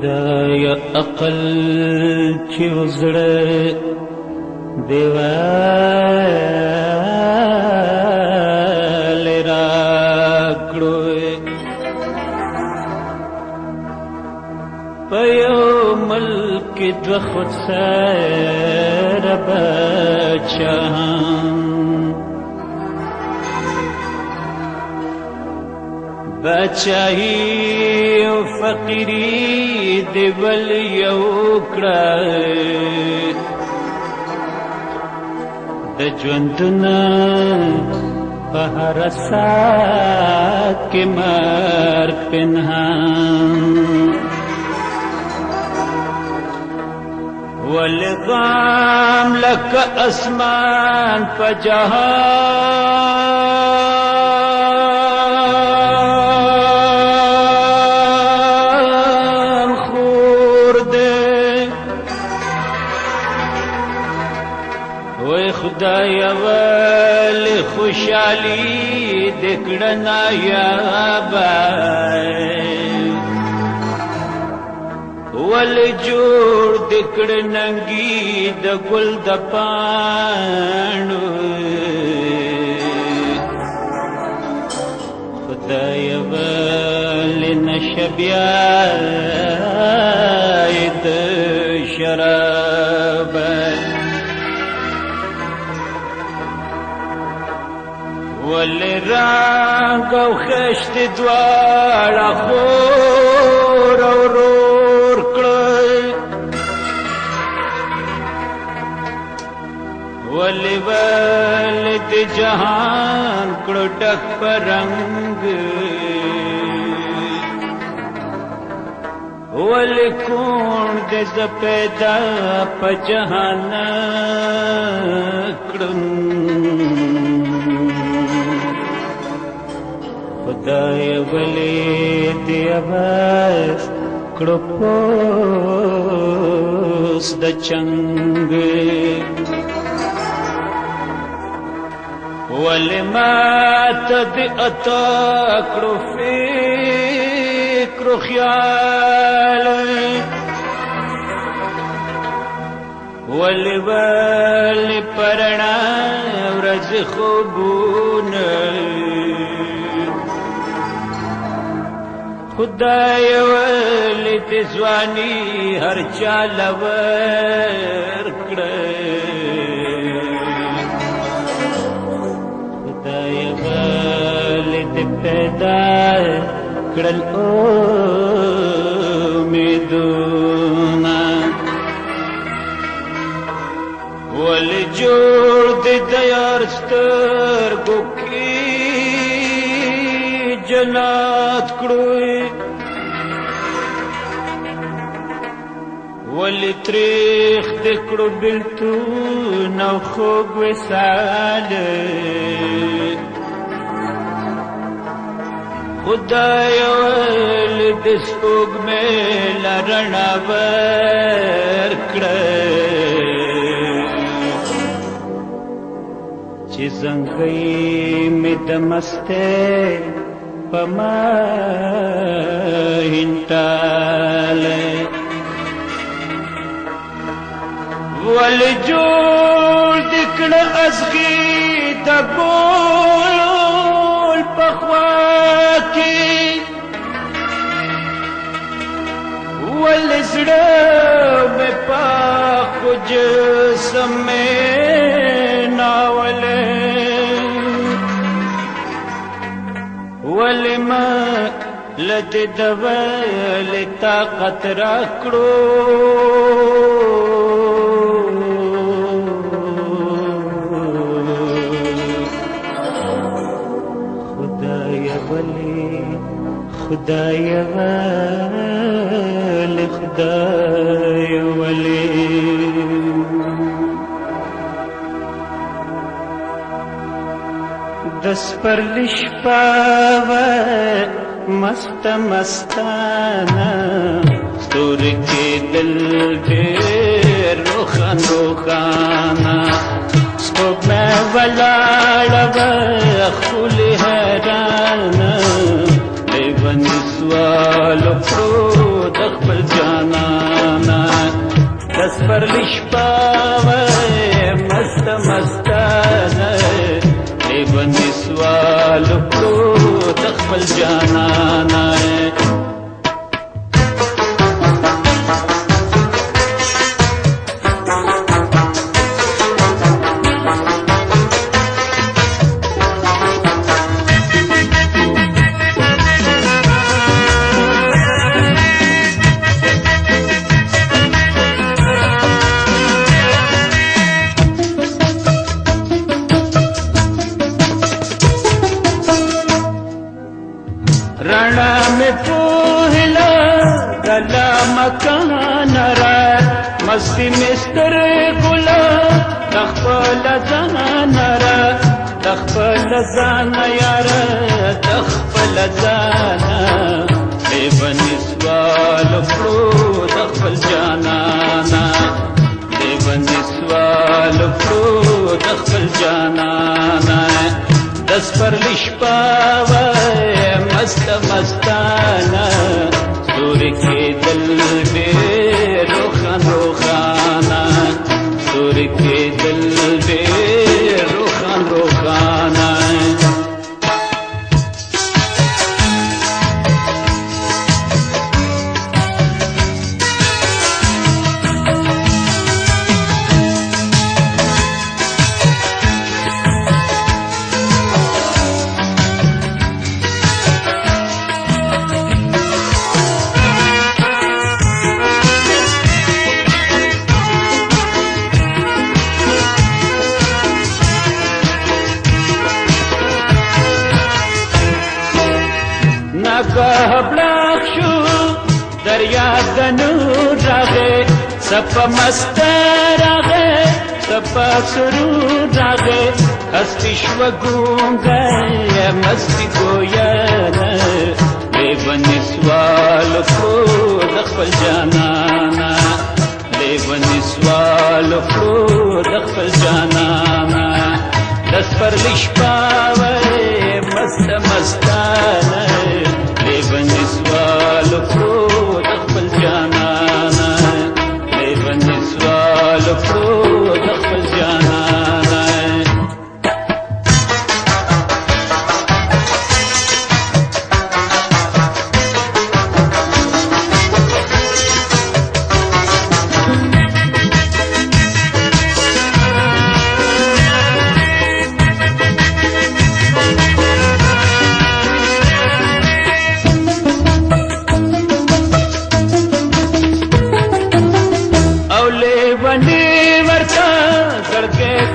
خدای عقل چې وزړه دیوال راکړو په یو ملک دوه خود سره بچیان بچاهی و فقیری دی بل یو کړه د ژوندونه په هر ساعت کې مرګ پنهان والغام لك اسمان په جهان خور دے وای خدای ول خوشالي دکړنا یا بای ول جوړ دکړ ننګي د ګل د پاڼو خدای ول نشبیا د شراب ول رنگ او خشت دواړه خور او ولی ولد جهان کړو ډک پرنګ ولی کون دې ز پیدا په جهان کړم خدای ولی دې اواز کړو پوس د چنګ ولما تدئتا کړو فکر خیال ول پرنا ورځ خوبونه خدای ول تزوانی هر چا لور کړه پیدا کړل امیدونه ول جوړ دې د یار سترګو کې جنات کړو ول تریخ دې کړو بلتون او خوږ وصال خدای ول د سپوږمۍ لرنا ورکړه چې زنګي مې د مسته پما هنټاله ول جوړ دکړه ازغي د ګول پخوا والزړه مې پاک جسم مې ناولې ولما لد دول طاقت راکړو خدای ولی خدای ولی خدای ولی دس پر لشپاوه مست مستانا ستور کې دل ډېر روخان روخانا سپوږمۍ ولاړه وه خولې حیرانه لیونی سوالو کړو د خپل جانانا دس پر لشپاوه مست مستانه لیونی سوالو کړو د خپل جانانا رڼا مې پوهلا دلا مکان را مستی مستر ګلا تخپل ځان را تخپل ځان یار تخپل ځان لیونی سوال کړو تخپل جانانا لیونی سوال کړو تخپل جانانا دس پر لشپاوه مست مستانا سوری کے دل بے روخان روخانا سوری کے دل بے روخان روخانا نگاه بلاک شو دریا دنور راغے سپ مست راغے سپ سرور راغے ہستی شو گونگے مستی گویانا لیونی سوال کو دخل جانانا لیونی سوال کو دخل جانانا دس پر لشپاوے مست مستانا لیونی سوال کړو د خپل جانانا لیونی سوال کړو د خپل جانانا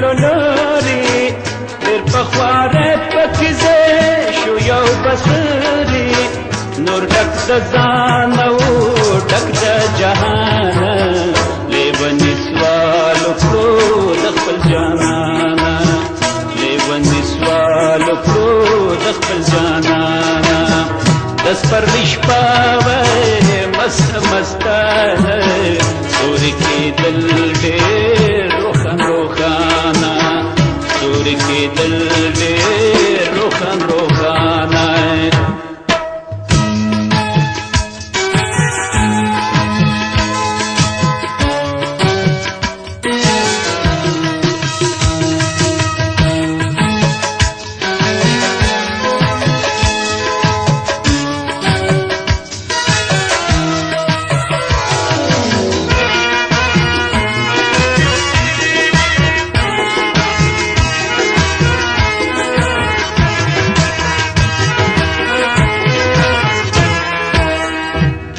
لوري در پخواره پکیزه شو یو بسری نور ډک د ځان او ډک د جهان لیونی سوال کړو د خپل جانانا لیونی سوال کړو د خپل جانانا دس پر لشپاوه مست مستانه سوري کې دل ډېر روخان روخانا سوري کې دل ډېر روخان روخانا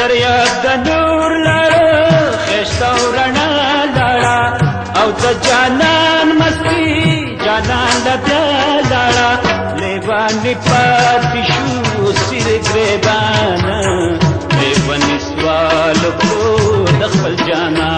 دریا د نور لړ خشتا ورنا لړ او د جانان مستی جانان د لړ لیوانی پاتې شو سر گریبان لیوانی سوال کو د خپل جانان